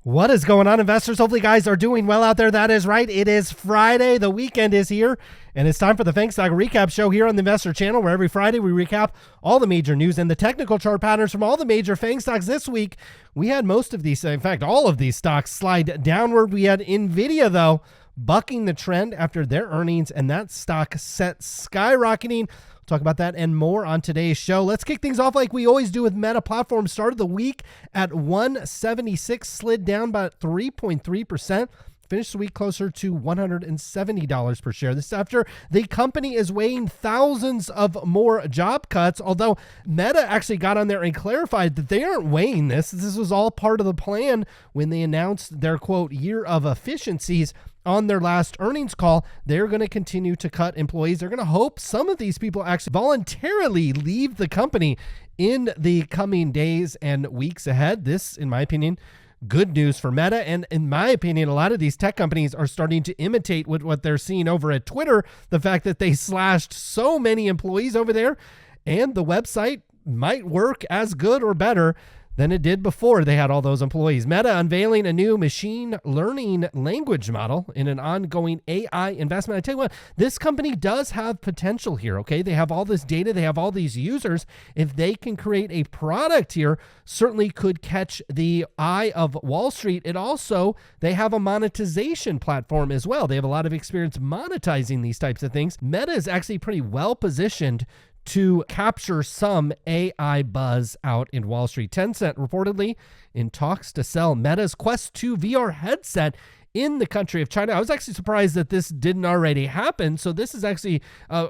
What is going on, investors? Hopefully, you guys are doing well out there. That is right. It is Friday. The weekend is here, and it's time for the FAANG Stock Recap Show here on the Investor Channel, where every Friday we recap all the major news and the technical chart patterns from all the major FAANG stocks. This week, we had most of these, in fact, all of these stocks slide downward. We had NVIDIA, though, bucking the trend after their earnings, and that stock set skyrocketing. Talk about that and more on today's show. Let's kick things off like we always do with Meta Platforms. Started the week at 176, slid down about 3.3%. Finished the week closer to $170 per share. This after the company is weighing thousands of more job cuts, although Meta actually got on there and clarified that they aren't weighing this. This was all part of the plan when they announced their, quote, year of efficiencies. On their last earnings call, they're going to continue to cut employees. They're going to hope some of these people actually voluntarily leave the company in the coming days and weeks ahead. This, in my opinion, good news for Meta. And in my opinion, a lot of these tech companies are starting to imitate what they're seeing over at Twitter. The fact that they slashed so many employees over there, and the website might work as good or better than it did before they had all those employees. Meta unveiling a new machine learning language model in an ongoing AI investment. I tell you what, this company does have potential here, okay? They have all this data. They have all these users. If they can create a product here, certainly could catch the eye of Wall Street. It also, they have a monetization platform as well. They have a lot of experience monetizing these types of things. Meta is actually pretty well positioned to capture some AI buzz out in Wall Street. Tencent reportedly in talks to sell Meta's Quest 2 VR headset in the country of China. I was actually surprised that this didn't already happen. So this is actually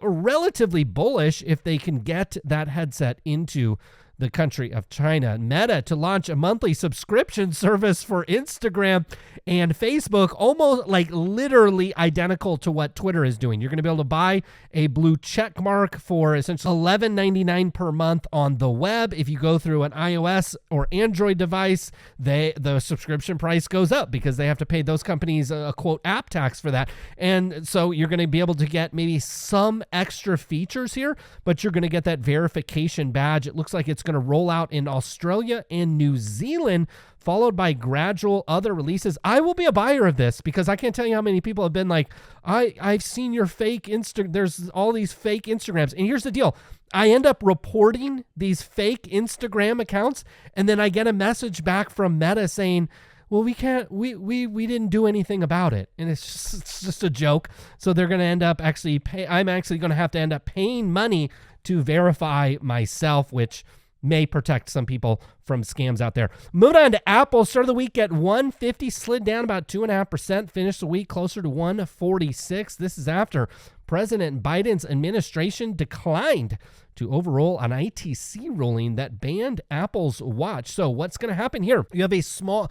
relatively bullish if they can get that headset into the country of China. Meta to launch a monthly subscription service for Instagram and Facebook, almost like literally identical to what Twitter is doing. You're going to be able to buy a blue check mark for essentially $11.99 per month on the web. If you go through an iOS or Android device, the subscription price goes up because they have to pay those companies a quote app tax for that. And so you're going to be able to get maybe some extra features here, but you're going to get that verification badge. It looks like it's going to roll out in Australia and New Zealand, followed by gradual other releases. I will be a buyer of this because I can't tell you how many people have been like, I've seen your fake there's all these fake Instagrams. And here's the deal. I end up reporting these fake Instagram accounts, and then I get a message back from Meta saying, well, we didn't do anything about it. And it's just a joke. So they're going to end up I'm actually going to have to end up paying money to verify myself, which may protect some people from scams out there. Moving on to Apple, started the week at 150, slid down about 2.5%, finished the week closer to 146. This is after President Biden's administration declined to overrule an ITC ruling that banned Apple's watch. So what's going to happen here? You have a small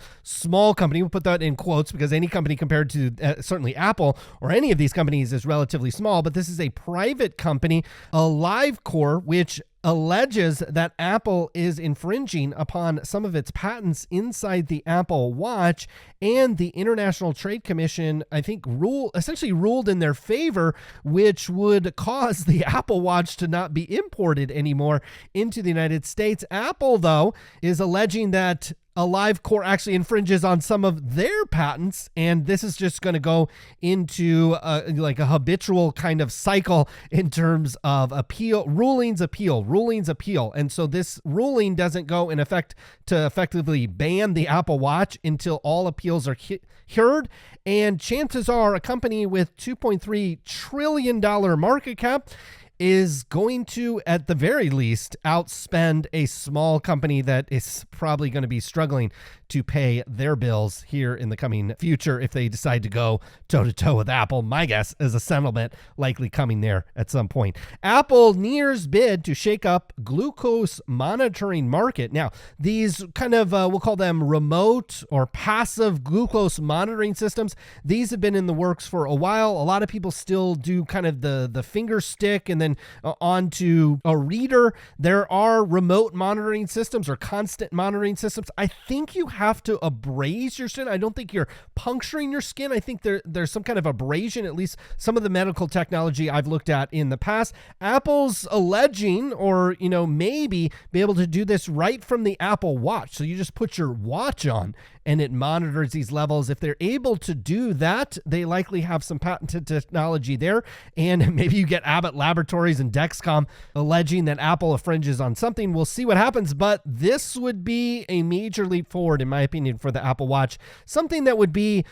company. We'll put that in quotes because any company compared to certainly Apple or any of these companies is relatively small, but this is a private company, AliveCore, which alleges that Apple is infringing upon some of its patents inside the Apple Watch, and the International Trade Commission, I think, essentially ruled in their favor, which would cause the Apple Watch to not be imported anymore into the United States. Apple, though, is alleging that AliveCore actually infringes on some of their patents, and this is just going to go into like a habitual kind of cycle in terms of rulings appeal. And so this ruling doesn't go in effect to effectively ban the Apple Watch until all appeals are heard. And chances are a company with $2.3 trillion market cap is going to, at the very least, outspend a small company that is probably going to be struggling to pay their bills here in the coming future if they decide to go toe-to-toe with Apple. My guess is a settlement likely coming there at some point. Apple nears bid to shake up glucose monitoring market. Now, these kind of, we'll call them remote or passive glucose monitoring systems. These have been in the works for a while. A lot of people still do kind of the finger stick and then onto a reader. There are remote monitoring systems or constant monitoring systems. I think you have have to abrase your skin. I don't think you're puncturing your skin. I think there's some kind of abrasion, at least some of the medical technology I've looked at in the past. Apple's alleging, or, maybe be able to do this right from the Apple Watch. So you just put your watch on and it monitors these levels. If they're able to do that, they likely have some patented technology there. And maybe you get Abbott Laboratories and Dexcom alleging that Apple infringes on something. We'll see what happens, but this would be a major leap forward, in my opinion, for the Apple Watch. Something that would be,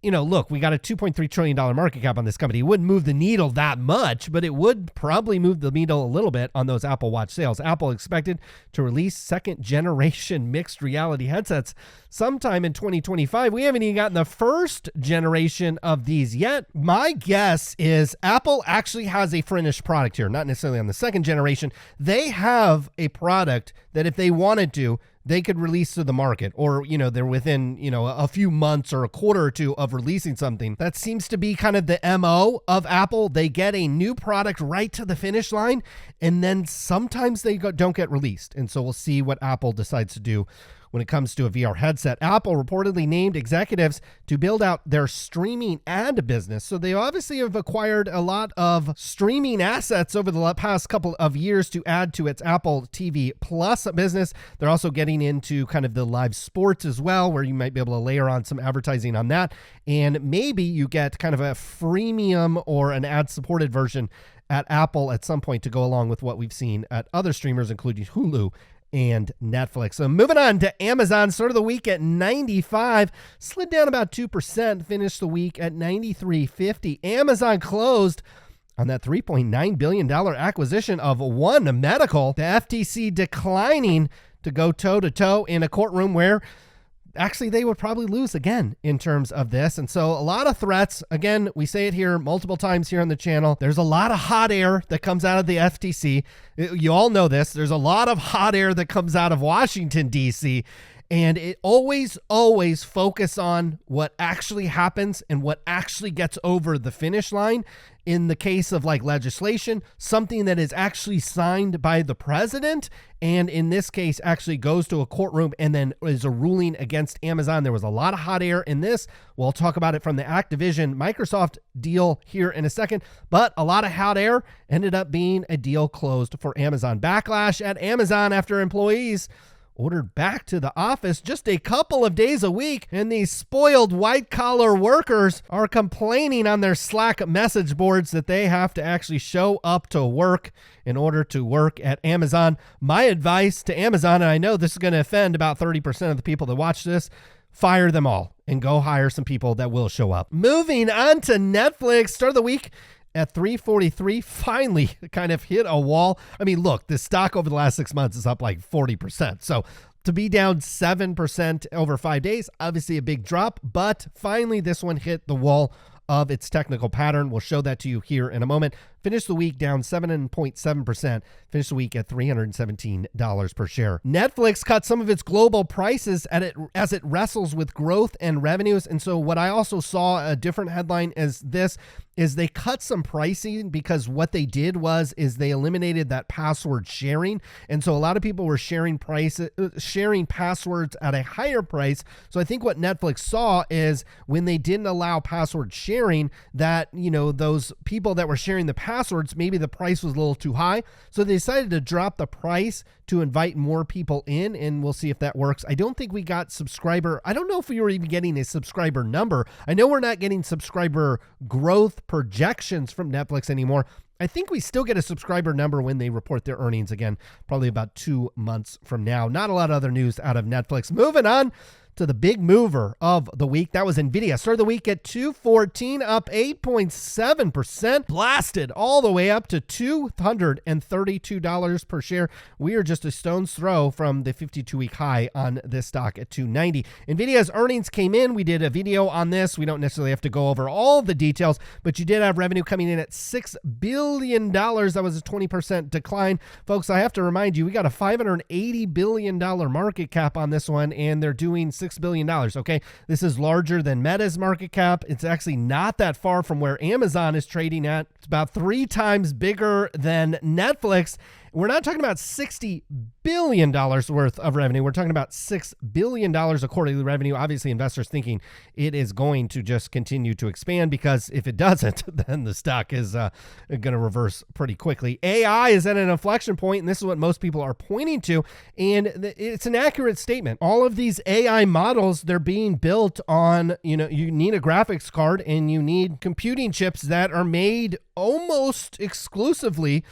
look, we got a $2.3 trillion market cap on this company. It wouldn't move the needle that much, but it would probably move the needle a little bit on those Apple Watch sales. Apple expected to release second generation mixed reality headsets sometime in 2025. We haven't even gotten the first generation of these yet. My guess is Apple actually has a finished product here, not necessarily on the second generation. They have a product that if they wanted to, they could release to the market, or, they're within, a few months or a quarter or two of releasing something. That seems to be kind of the MO of Apple. They get a new product right to the finish line, and then sometimes they don't get released. And so we'll see what Apple decides to do when it comes to a VR headset. Apple reportedly named executives to build out their streaming ad business. So they obviously have acquired a lot of streaming assets over the past couple of years to add to its Apple TV Plus business. They're also getting into kind of the live sports as well, where you might be able to layer on some advertising on that. And maybe you get kind of a freemium or an ad-supported version at Apple at some point to go along with what we've seen at other streamers, including Hulu and Netflix. So moving on to Amazon, start of the week at 95, slid down about 2%, finished the week at 93.50. Amazon closed on that $3.9 billion acquisition of One Medical, the FTC declining to go toe-to-toe in a courtroom where actually they would probably lose again in terms of this. And so a lot of threats. Again, we say it here multiple times here on the channel. There's a lot of hot air that comes out of the FTC. You all know this. There's a lot of hot air that comes out of Washington, D.C., and it always focus on what actually happens and what actually gets over the finish line. In the case of like legislation, something that is actually signed by the president, and in this case actually goes to a courtroom and then is a ruling against Amazon. There was a lot of hot air in this. We'll talk about it from the Activision Microsoft deal here in a second, but a lot of hot air ended up being a deal closed for Amazon. Backlash at Amazon after employees ordered back to the office just a couple of days a week, and these spoiled white-collar workers are complaining on their Slack message boards that they have to actually show up to work in order to work at Amazon. My advice to Amazon, and I know this is going to offend about 30% of the people that watch this, fire them all and go hire some people that will show up. Moving on to Netflix, start of the week at $343, finally kind of hit a wall. I mean, look, the stock over the last 6 months is up like 40%. So to be down 7% over 5 days, obviously a big drop, but finally this one hit the wall of its technical pattern. We'll show that to you here in a moment. Finished the week down 7.7%. Finished the week at $317 per share. Netflix cut some of its global prices as it wrestles with growth and revenues. And so what I also saw, a different headline as this, is they cut some pricing because what they did is they eliminated that password sharing. And so a lot of people were sharing passwords at a higher price. So I think what Netflix saw is when they didn't allow password sharing, that, those people that were sharing the passwords, maybe the price was a little too high. So they decided to drop the price to invite more people in, and we'll see if that works. I don't think we got I don't know if we were even getting a subscriber number. I know we're not getting subscriber growth projections from Netflix anymore. I think we still get a subscriber number when they report their earnings again, probably about 2 months from now. Not a lot of other news out of Netflix. Moving on to the big mover of the week. That was NVIDIA. Started the week at $214, up 8.7%, blasted all the way up to $232 per share. We are just a stone's throw from the 52-week high on this stock at $290. NVIDIA's earnings came in. We did a video on this. We don't necessarily have to go over all the details, but you did have revenue coming in at $6 billion. That was a 20% decline. Folks, I have to remind you, we got a $580 billion market cap on this one, and they're doing $6 billion. Okay, this is larger than Meta's market cap. It's actually not that far from where Amazon is trading at. It's about 3 times bigger than Netflix. We're not talking about $60 billion worth of revenue. We're talking about $6 billion of quarterly revenue. Obviously, investors thinking it is going to just continue to expand, because if it doesn't, then the stock is going to reverse pretty quickly. AI is at an inflection point, and this is what most people are pointing to, and it's an accurate statement. All of these AI models, they're being built on, you need a graphics card and you need computing chips that are made almost exclusively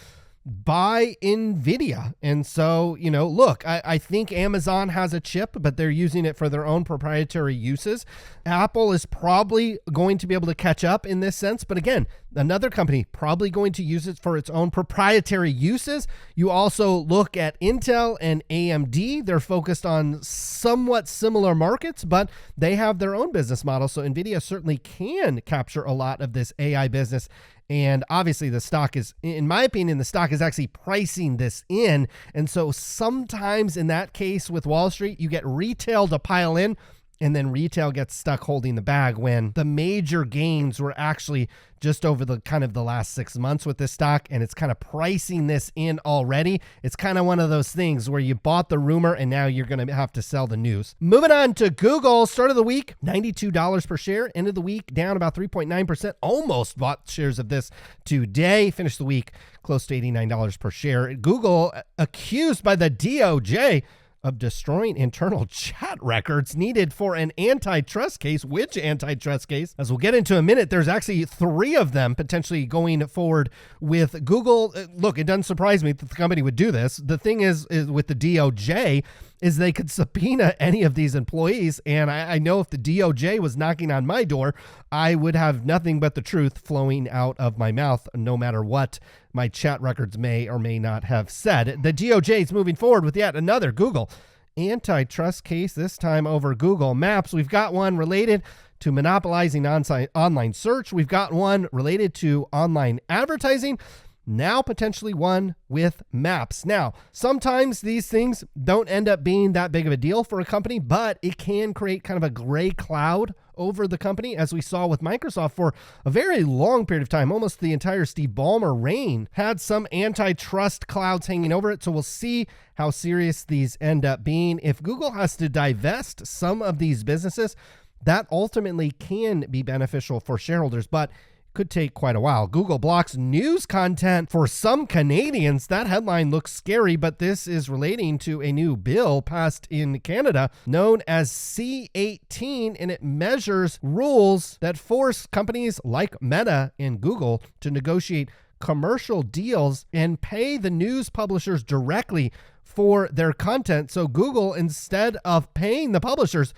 by NVIDIA. And so, look, I think Amazon has a chip, but they're using it for their own proprietary uses. Apple is probably going to be able to catch up in this sense. But again, another company probably going to use it for its own proprietary uses. You also look at Intel and AMD. They're focused on somewhat similar markets, but they have their own business model. So NVIDIA certainly can capture a lot of this AI business. And obviously the stock is, in my opinion, the stock is actually pricing this in. And so sometimes in that case with Wall Street, you get retail to pile in, and then retail gets stuck holding the bag, when the major gains were actually just over the kind of the last 6 months with this stock, and it's kind of pricing this in already. It's kind of one of those things where you bought the rumor and now you're going to have to sell the news. Moving on to Google, start of the week, $92 per share, end of the week down about 3.9%, almost bought shares of this today, finished the week close to $89 per share. Google accused by the DOJ of destroying internal chat records needed for an antitrust case. Which antitrust case? As we'll get into in a minute, there's actually 3 of them potentially going forward with Google. Look, it doesn't surprise me that the company would do this. The thing is with the DOJ, is they could subpoena any of these employees. And I know if the DOJ was knocking on my door, I would have nothing but the truth flowing out of my mouth, no matter what my chat records may or may not have said. The DOJ is moving forward with yet another Google antitrust case, this time over Google Maps. We've got one related to monopolizing online search. We've got one related to online advertising. Now potentially one with Maps. Now, sometimes these things don't end up being that big of a deal for a company, but it can create kind of a gray cloud over the company, as we saw with Microsoft for a very long period of time. Almost the entire Steve Ballmer reign had some antitrust clouds hanging over it. So we'll see how serious these end up being. If Google has to divest some of these businesses, that ultimately can be beneficial for shareholders, but could take quite a while. Google blocks news content for some Canadians. That headline looks scary, but this is relating to a new bill passed in Canada known as C-18, and it measures rules that force companies like Meta and Google to negotiate commercial deals and pay the news publishers directly for their content. So Google, instead of paying the publishers,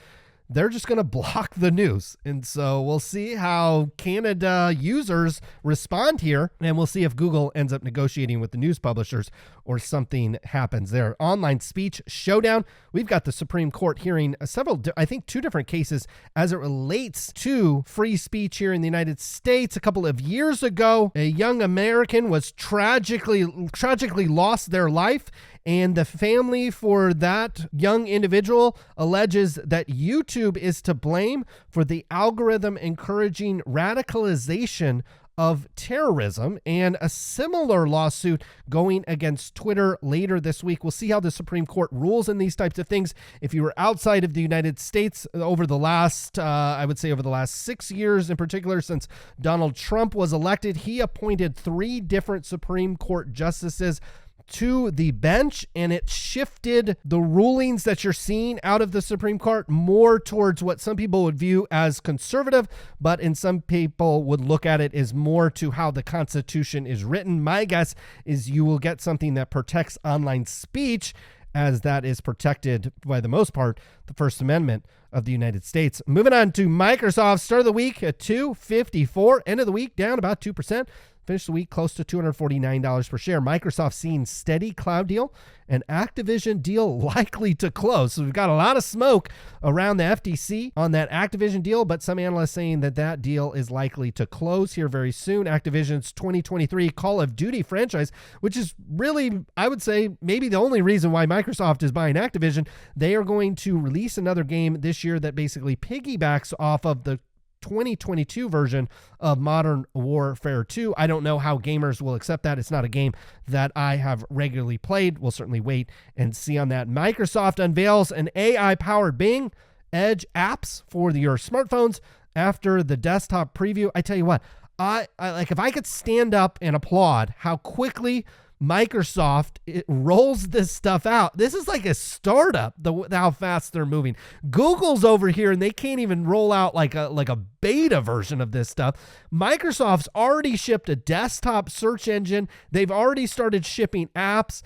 they're just going to block the news. And so we'll see how Canada users respond here, and we'll see if Google ends up negotiating with the news publishers or something happens there. Online speech showdown. We've got the Supreme Court hearing I think 2 different cases as it relates to free speech here in the United States. A couple of years ago, a young American was tragically lost their life, and the family for that young individual alleges that YouTube is to blame for the algorithm encouraging radicalization of terrorism, and a similar lawsuit going against Twitter later this week. We'll see how the Supreme Court rules in these types of things. If you were outside of the United States over the last, I would say over the last 6 years in particular, since Donald Trump was elected, he appointed 3 different Supreme Court justices to the bench, and it shifted the rulings that you're seeing out of the Supreme Court more towards what some people would view as conservative, but in some people would look at it as more to how the Constitution is written. My guess is you will get something that protects online speech, as that is protected by the most part, the First Amendment of the United States. Moving on to Microsoft, start of the week at $254, end of the week down about 2%. Finished the week close to $249 per share. Microsoft seeing steady cloud deal and Activision deal likely to close. So we've got a lot of smoke around the FTC on that Activision deal, but some analysts saying that that deal is likely to close here very soon. Activision's 2023 Call of Duty franchise, which is really, I would say, maybe the only reason why Microsoft is buying Activision. They are going to release another game this year that basically piggybacks off of the 2022 version of Modern Warfare 2. I don't know how gamers will accept that. It's not a game that I have regularly played. We'll certainly wait and see on that. Microsoft unveils an AI-powered Bing Edge apps for your smartphones after the desktop preview. I tell you what, I like, if I could stand up and applaud how quickly Microsoft rolls this stuff out. This is like a startup, how fast they're moving. Google's over here and they can't even roll out like a beta version of this stuff. Microsoft's already shipped a desktop search engine. They've already started shipping apps,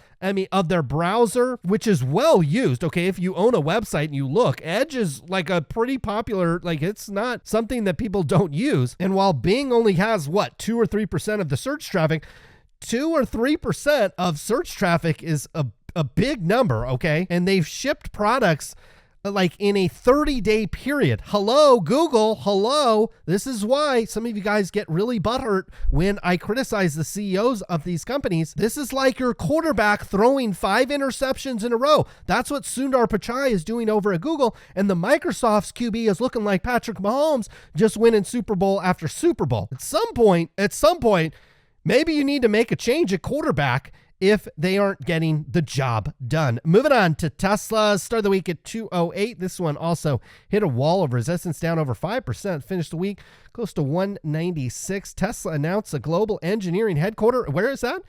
of their browser, which is well used. Okay, if you own a website and you look, Edge is like a pretty popular, like it's not something that people don't use. And while Bing only has 2 or 3% of the search traffic, 2 or 3% of search traffic is a big number, okay? And they've shipped products like in a 30-day period. Hello, Google, hello. This is why some of you guys get really butthurt when I criticize the CEOs of these companies. This is like your quarterback throwing 5 interceptions in a row. That's what Sundar Pichai is doing over at Google, and the Microsoft's QB is looking like Patrick Mahomes just winning Super Bowl after Super Bowl. At some point, maybe you need to make a change at quarterback if they aren't getting the job done. Moving on to Tesla, start the week at 208. This one also hit a wall of resistance, down over 5%, finished the week close to 196. Tesla announced a global engineering headquarters. Where is that?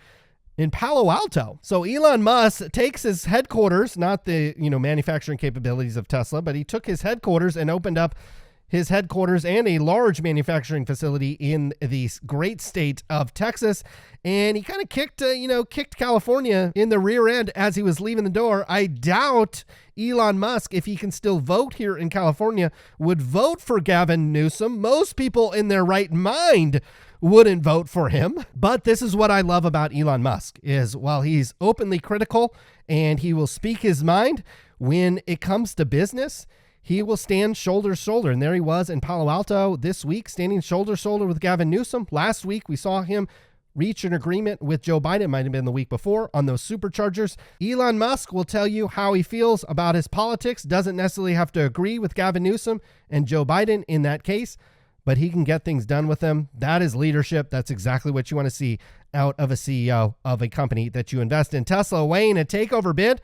In Palo Alto. So Elon Musk takes his headquarters, not the manufacturing capabilities of Tesla, but he took his headquarters and opened up his headquarters and a large manufacturing facility in the great state of Texas. And he kind of kicked California in the rear end as he was leaving the door. I doubt Elon Musk, if he can still vote here in California, would vote for Gavin Newsom. Most people in their right mind wouldn't vote for him. But this is what I love about Elon Musk, is while he's openly critical and he will speak his mind, when it comes to business, he will stand shoulder to shoulder. And there he was in Palo Alto this week, standing shoulder to shoulder with Gavin Newsom. Last week, we saw him reach an agreement with Joe Biden, might have been the week before, on those superchargers. Elon Musk will tell you how he feels about his politics, doesn't necessarily have to agree with Gavin Newsom and Joe Biden in that case, but he can get things done with them. That is leadership. That's exactly what you want to see out of a CEO of a company that you invest in. Tesla weighing a takeover bid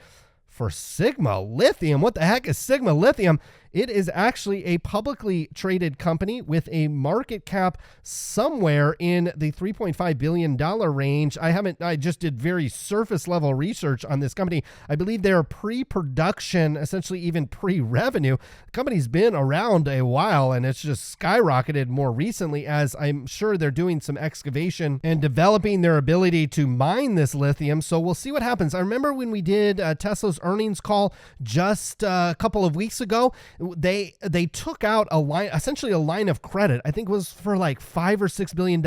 for Sigma Lithium. What the heck is Sigma Lithium? It is actually a publicly traded company with a market cap somewhere in the $3.5 billion range. I just did very surface level research on this company. I believe they're pre-production, essentially even pre-revenue. The company's been around a while and it's just skyrocketed more recently, as I'm sure they're doing some excavation and developing their ability to mine this lithium. So we'll see what happens. I remember when we did Tesla's earnings call just a couple of weeks ago, they took out essentially a line of credit. I think it was for like $5 or $6 billion.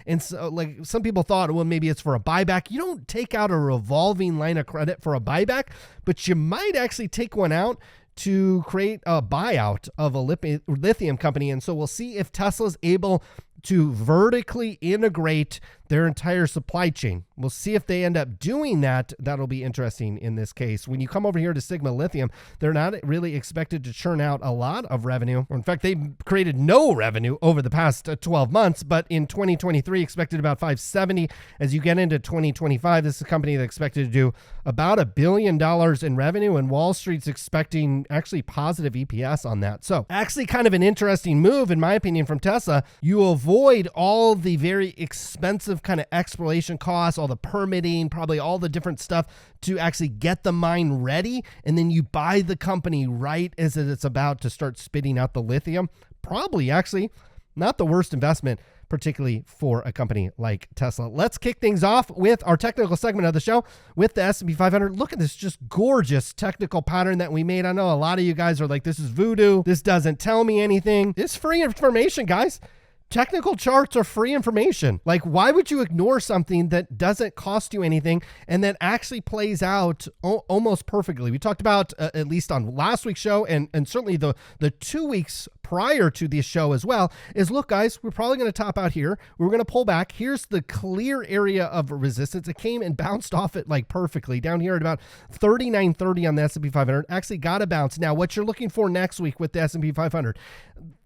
And so, like, some people thought, well, maybe it's for a buyback. You don't take out a revolving line of credit for a buyback, but you might actually take one out to create a buyout of a lithium company. And so we'll see if Tesla's able to vertically integrate their entire supply chain. We'll see if they end up doing that. That'll be interesting in this case. When you come over here to Sigma Lithium, they're not really expected to churn out a lot of revenue. Or in fact, they created no revenue over the past 12 months, but in 2023 expected about 570. As you get into 2025, this is a company that's expected to do about $1 billion in revenue, and Wall Street's expecting actually positive EPS on that. So actually kind of an interesting move, in my opinion, from Tesla. You avoid all the very expensive kind of exploration costs, all the permitting, probably all the different stuff to actually get the mine ready. And then you buy the company right as it's about to start spitting out the lithium. Probably actually not the worst investment, particularly for a company like Tesla. Let's kick things off with our technical segment of the show with the S&P 500. Look at this just gorgeous technical pattern that we made. I know a lot of you guys are like, this is voodoo. This doesn't tell me anything. It's free information, guys. Technical charts are free information. Like, why would you ignore something that doesn't cost you anything and that actually plays out almost perfectly? We talked about, at least on last week's show, and certainly the 2 weeks prior to this show as well, is look, guys, we're probably going to top out here. We're going to pull back. Here's the clear area of resistance. It came and bounced off it like perfectly down here at about 39.30 on the S&P 500. Actually got a bounce. Now, what you're looking for next week with the S&P 500,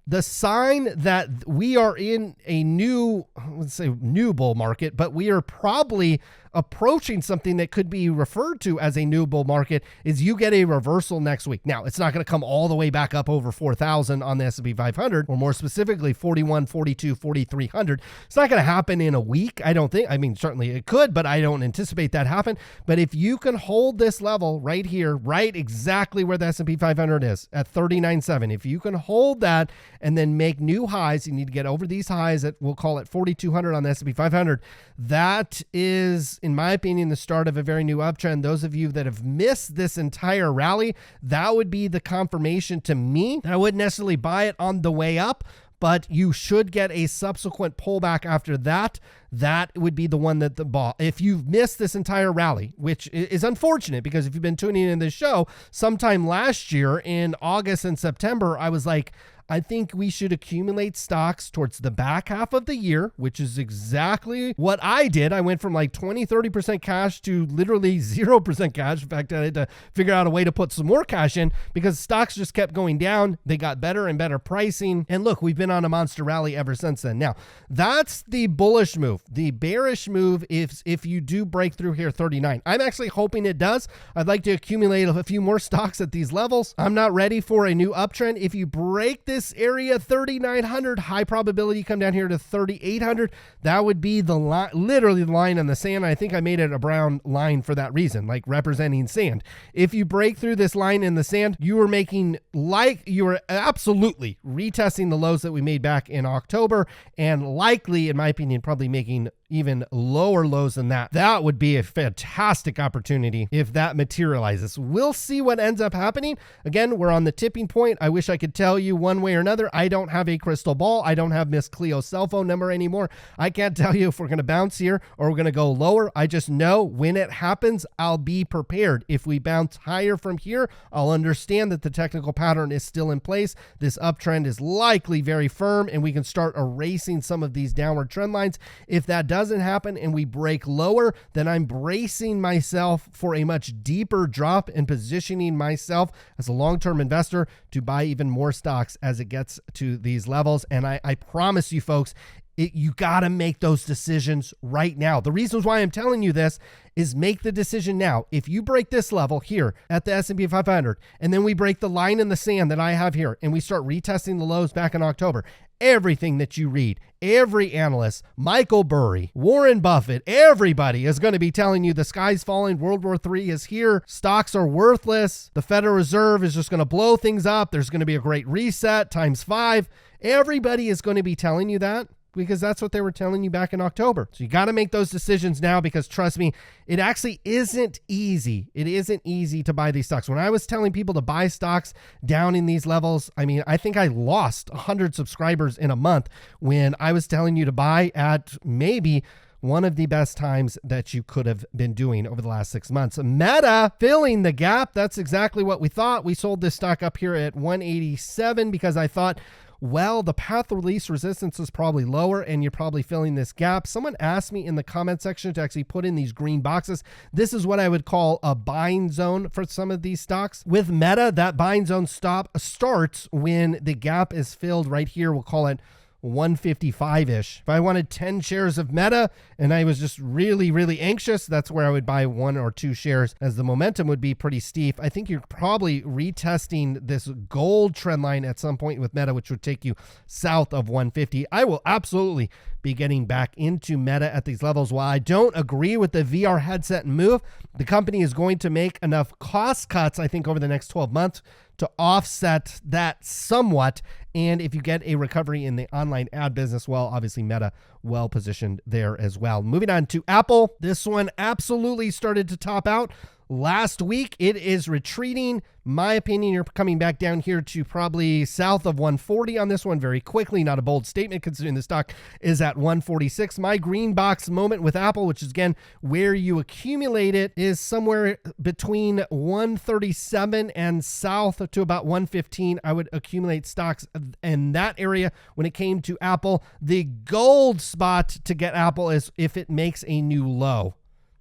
The sign that we are in a new, let's say new bull market, but we are probably approaching something that could be referred to as a new bull market is you get a reversal next week. Now, it's not going to come all the way back up over 4,000 on the S&P 500, or more specifically 41, 42, 4,300. It's not going to happen in a week, I don't think. I mean, certainly it could, but I don't anticipate that happen. But if you can hold this level right here, right exactly where the S&P 500 is at 39.7, if you can hold that and then make new highs, you need to get over these highs at, we'll call it 4,200 on the S&P 500. That is, in my opinion, the start of a very new uptrend. Those of you that have missed this entire rally, that would be the confirmation to me. I wouldn't necessarily buy it on the way up, but you should get a subsequent pullback after that. That would be the one that the ball. If you've missed this entire rally, which is unfortunate because if you've been tuning in this show, sometime last year in August and September, I was like, I think we should accumulate stocks towards the back half of the year, which is exactly what I did. I went from like 20, 30% cash to literally 0% cash. In fact, I had to figure out a way to put some more cash in because stocks just kept going down. They got better and better pricing. And look, we've been on a monster rally ever since then. Now, that's the bullish move. The bearish move is if you do break through here 39. I'm actually hoping it does. I'd like to accumulate a few more stocks at these levels. I'm not ready for a new uptrend. If you break this area 3,900, high probability you come down here to 3,800. That would be the line, literally the line in the sand. I think I made it a brown line for that reason, like representing sand. If you break through this line in the sand, you are absolutely retesting the lows that we made back in October, and likely, in my opinion, probably making even lower lows than that. That would be a fantastic opportunity if that materializes. We'll see what ends up happening. Again, we're on the tipping point. I wish I could tell you one way or another. I don't have a crystal ball. I don't have Miss Cleo's cell phone number anymore. I can't tell you if we're going to bounce here or we're going to go lower. I just know when it happens, I'll be prepared. If we bounce higher from here, I'll understand that the technical pattern is still in place. This uptrend is likely very firm and we can start erasing some of these downward trend lines. If that doesn't happen and we break lower, then I'm bracing myself for a much deeper drop and positioning myself as a long-term investor to buy even more stocks as it gets to these levels. And I promise you folks, you got to make those decisions right now. The reasons why I'm telling you this is make the decision now. If you break this level here at the S&P 500, and then we break the line in the sand that I have here, and we start retesting the lows back in October, everything that you read, every analyst, Michael Burry, Warren Buffett, everybody is going to be telling you the sky's falling, World War III is here, stocks are worthless, the Federal Reserve is just going to blow things up, there's going to be a great reset times 5. Everybody is going to be telling you that, because that's what they were telling you back in October. So you got to make those decisions now, because trust me, it actually isn't easy. It isn't easy to buy these stocks. When I was telling people to buy stocks down in these levels, I mean, I think I lost 100 subscribers in a month when I was telling you to buy at maybe one of the best times that you could have been doing over the last 6 months. Meta filling the gap. That's exactly what we thought. We sold this stock up here at 187 because I thought, well, the path of least resistance is probably lower and you're probably filling this gap. Someone asked me in the comment section to actually put in these green boxes. This is what I would call a buying zone for some of these stocks. With Meta, that buying zone starts when the gap is filled right here. We'll call it 155-ish. If I wanted 10 shares of Meta and I was just really, really anxious, that's where I would buy 1 or 2 shares, as the momentum would be pretty steep. I think you're probably retesting this gold trend line at some point with Meta, which would take you south of 150. I will absolutely be getting back into Meta at these levels. While I don't agree with the VR headset move, the company is going to make enough cost cuts, I think, over the next 12 months to offset that somewhat. And if you get a recovery in the online ad business, well, obviously Meta well positioned there as well. Moving on to Apple. This one absolutely started to top out last week. It is retreating. My opinion, you're coming back down here to probably south of 140 on this one very quickly. Not a bold statement considering the stock is at 146. My green box moment with Apple, which is again where you accumulate it, is somewhere between 137 and south to about 115. I would accumulate stocks in that area when it came to Apple. The gold spot to get Apple is if it makes a new low.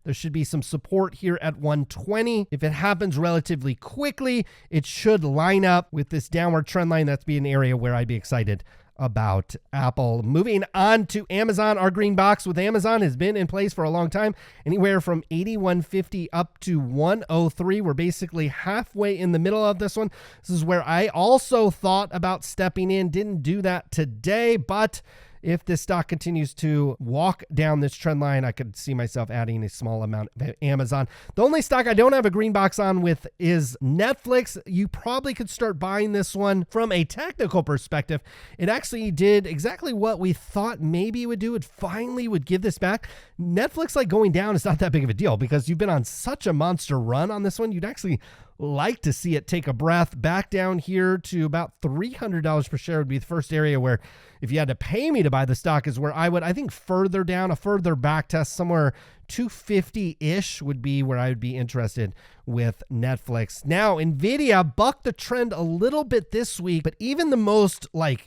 There should be some support here at 120. If it happens relatively quickly, it should line up with this downward trend line. That's be an area where I'd be excited about Apple. Moving on to Amazon, our green box with Amazon has been in place for a long time, anywhere from 81.50 up to 103. We're basically halfway in the middle of this one. This is where I also thought about stepping in. Didn't do that today, but if this stock continues to walk down this trend line, I could see myself adding a small amount of Amazon. The only stock I don't have a green box on with is Netflix. You probably could start buying this one from a technical perspective. It actually did exactly what we thought maybe it would do. It finally would give this back. Netflix like going down is not that big of a deal because you've been on such a monster run on this one. You'd actually like to see it take a breath. Back down here to about $300 per share would be the first area where if you had to pay me to buy the stock is where I think further down, a further back test, somewhere 250-ish would be where I would be interested with Netflix. Now, NVIDIA bucked the trend a little bit this week, but even the most,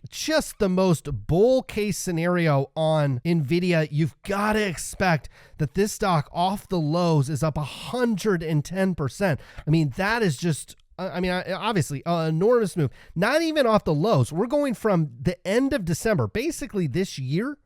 just the most bull case scenario on NVIDIA, you've got to expect that this stock off the lows is up 110%. I mean, that is just obviously an enormous move. Not even off the lows. We're going from the end of December, basically this year.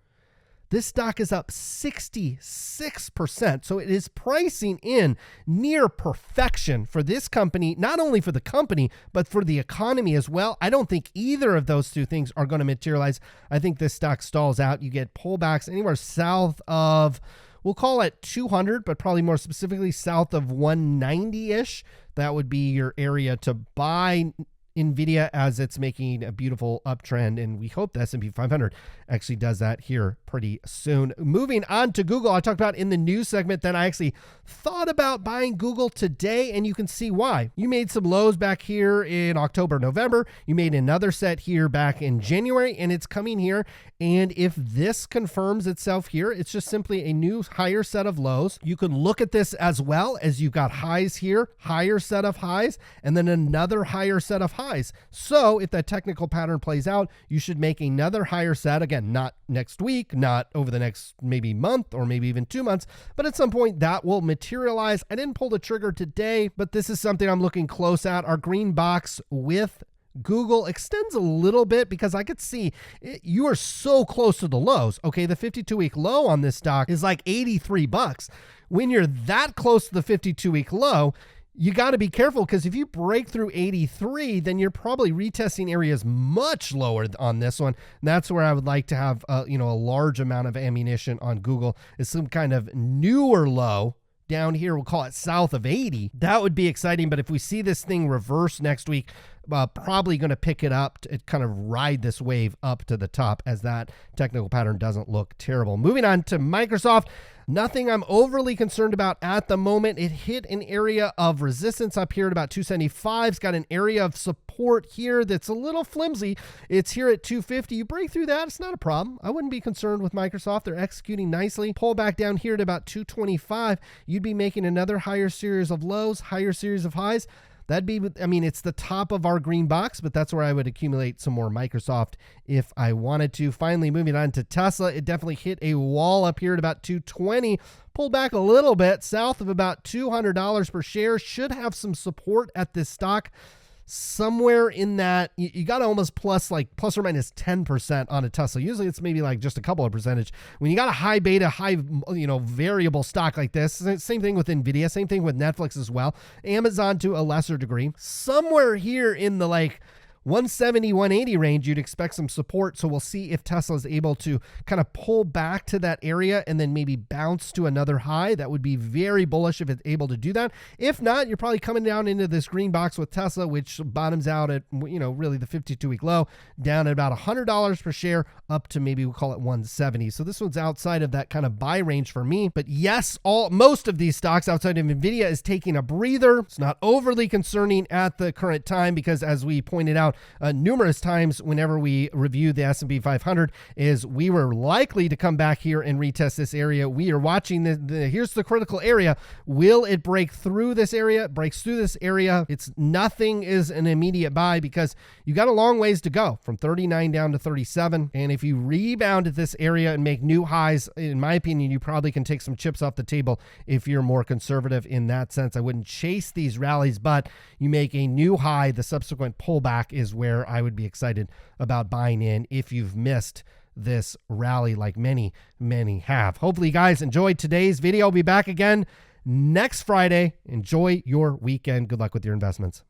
This stock is up 66%. So it is pricing in near perfection for this company, not only for the company, but for the economy as well. I don't think either of those two things are going to materialize. I think this stock stalls out. You get pullbacks anywhere south of, we'll call it 200, but probably more specifically south of 190-ish. That would be your area to buy NVIDIA as it's making a beautiful uptrend, and we hope the S&P 500 actually does that here pretty soon. Moving on to Google, I talked about in the news segment that I actually thought about buying Google today, and you can see why. You made some lows back here in October, November. You made another set here back in January, and it's coming here. And if this confirms itself here, it's just simply a new higher set of lows. You can look at this as well as you've got highs here, higher set of highs, and then another higher set of highs. So if that technical pattern plays out, you should make another higher set. Again, not next week, not over the next maybe month or maybe even 2 months, but at some point that will materialize. I didn't pull the trigger today, but this is something I'm looking close at. Our green box with Google extends a little bit because I could see you are so close to the lows. Okay, the 52-week low on this stock is like $83. When you're that close to the 52-week low, you got to be careful because if you break through 83, then you're probably retesting areas much lower on this one. And that's where I would like to have a large amount of ammunition on Google is some kind of newer low down here. We'll call it south of 80. That would be exciting. But if we see this thing reverse next week, probably going to pick it up to kind of ride this wave up to the top as that technical pattern doesn't look terrible. Moving on to Microsoft. Nothing I'm overly concerned about at the moment. It hit an area of resistance up here at about 275. It's got an area of support here that's a little flimsy. It's here at 250. You break through that, it's not a problem. I wouldn't be concerned with Microsoft. They're executing nicely. Pull back down here at about 225. You'd be making another higher series of lows, higher series of highs. That'd be, it's the top of our green box, but that's where I would accumulate some more Microsoft if I wanted to. Finally, moving on to Tesla, it definitely hit a wall up here at about 220, pulled back a little bit south of about $200 per share. Should have some support at this stock. Somewhere in that, you got to almost plus or minus 10% on a Tesla. Usually it's maybe like just a couple of percentage. When you got a high beta, high, variable stock like this, same thing with NVIDIA, same thing with Netflix as well. Amazon to a lesser degree. Somewhere here in the 170, 180 range, you'd expect some support. So we'll see if Tesla is able to kind of pull back to that area and then maybe bounce to another high. That would be very bullish if it's able to do that. If not, you're probably coming down into this green box with Tesla, which bottoms out at, really the 52-week low, down at about $100 per share up to maybe we'll call it 170. So this one's outside of that kind of buy range for me. But yes, most of these stocks outside of NVIDIA is taking a breather. It's not overly concerning at the current time because as we pointed out, out numerous times whenever we review the S&P 500 is we were likely to come back here and retest this area. We are watching here's the critical area. Will it break through this area? It breaks through this area. Nothing is an immediate buy because you got a long ways to go from 39 down to 37. And if you rebound at this area and make new highs, in my opinion, you probably can take some chips off the table if you're more conservative in that sense. I wouldn't chase these rallies, but you make a new high, the subsequent pullback is where I would be excited about buying in if you've missed this rally like many have. Hopefully you guys enjoyed today's video. I'll be back again next Friday. Enjoy your weekend. Good luck with your investments.